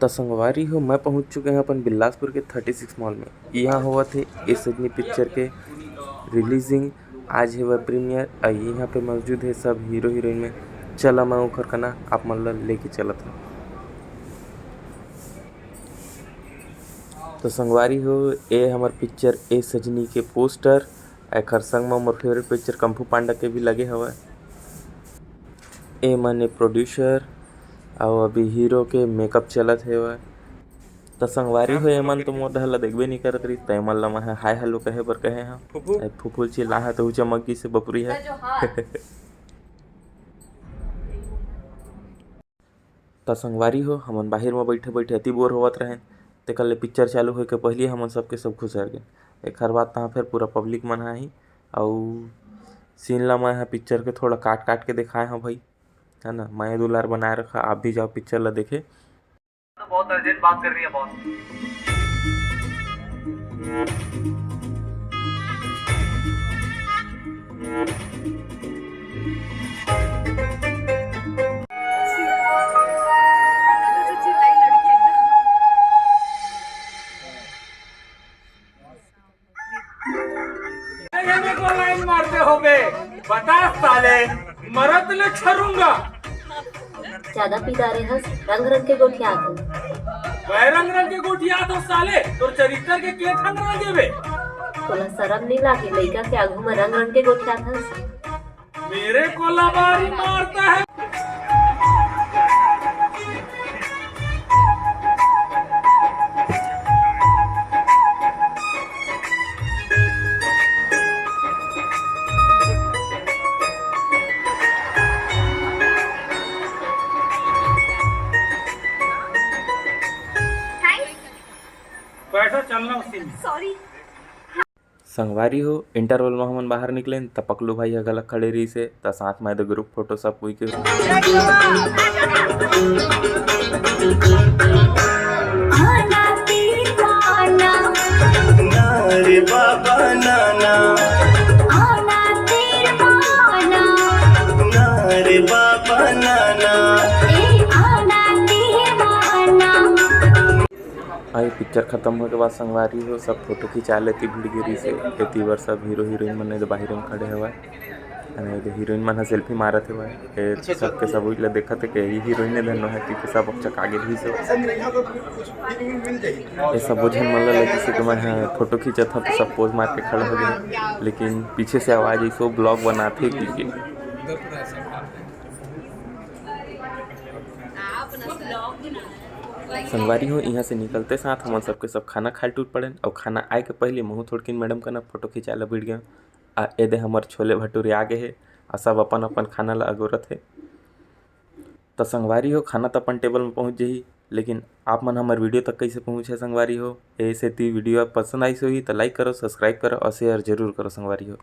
तो संगवारी हो मैं पहुंच चुके हैं अपन बिलासपुर के 36 मॉल में। यहाँ हुआ थे इस सजनी पिक्चर के रिलीजिंग। आज है वह प्रीमियर और यहाँ पे मौजूद है सब हीरो हीरोइन में। चला मैं ओखर कना आप मन ला लेके चला था। तो संगवारी हो ए हमार पिक्चर ए सजनी के पोस्टर एखर संग में मोर फेवरेट पिक्चर कम्फू पांडा के भी लगे हवा। ए मने प्रोड्यूसर और अभी हीरो के मेकअप चलत है वह। तो संगवारी हो एमन तो मोर डहर ला देखबे नहीं करत रही तय मन ला मैं हाय हेलो कहे बर कहे हाँ फुफुल चिल्ला है तो चमकी से बपुरी है। तो संगवारी हो हमन बाहर में बैठे बैठे अति बोर होवत रहें तेकर ले पिक्चर चालू होए के पहले हमन सबके सब खुश रह गए। एक हर बात तहाँ फिर पूरा पब्लिक मन ही और सीन ला मैं यहाँ पिक्चर के थोड़ा काट काट के दिखाए हाँ भाई है ना। मैं दुलार बनाए रखा आप भी जाओ पिक्चर ला देखे। तो बहुत अर्जेंट बात कर रही है बॉस। लाइन मारते हो गए बता साले मरद ले छरूंगा। ज्यादा पीता रे हंस रंग रंग के गोठिया दो वह रंग रंग के गोठिया तो साले तो चरित्र के ठंड ना देवे। तोला शरम नहीं लागे लइका के आगू में रंग रंग के गोठिया हंस। मेरे को लबारी मारता है। बैठो चलना उसी में। सॉरी संगवारी हो इंटरवल में हमन बाहर निकले त पकलू भाई गलत खड़े रही से त साथ में तो ग्रुप फोटो सब हुई के रे बाबा नाना रे बाबा नाना आई पिक्चर खत्म होने के बाद संगवारी हो सब फोटो खिंचा लेती भीड़ गिरी से इतनी बार सब हीरो हीरोइन मन जो बाहर में खड़े हुआ हीरोइन मन सेल्फी मारत हुआ सबके सब उइला देखत है कि यही हीरोइन धनो है कि सब चक आगे भी से ये सब बुझन मन लगे से कि मैं फोटो खींचत था तो सब पोज मार के खड़े हो गए लेकिन पीछे से आवाज ऐसो ब्लॉग बनाते कि संगवारी हो यहाँ से निकलते साथ हम सबके सब खाना खाए टूट पड़े और खाना आए के पहले मुँह थोड़किन मैडम का ना फोटो खिंचा ला भिड़ गया आ एदे हमार छोले भटूरे आगे है और सब अपन अपन खाना ला अगोरत है। तो संगवारी हो खाना तो अपन टेबल में पहुँच जाही लेकिन आप मन हमारे वीडियो तक कैसे पहुँचे संगवारी हो ऐसे वीडियो पसंद आई से हुई तो लाइक करो सब्सक्राइब करो और शेयर जरूर करो संगवारी हो।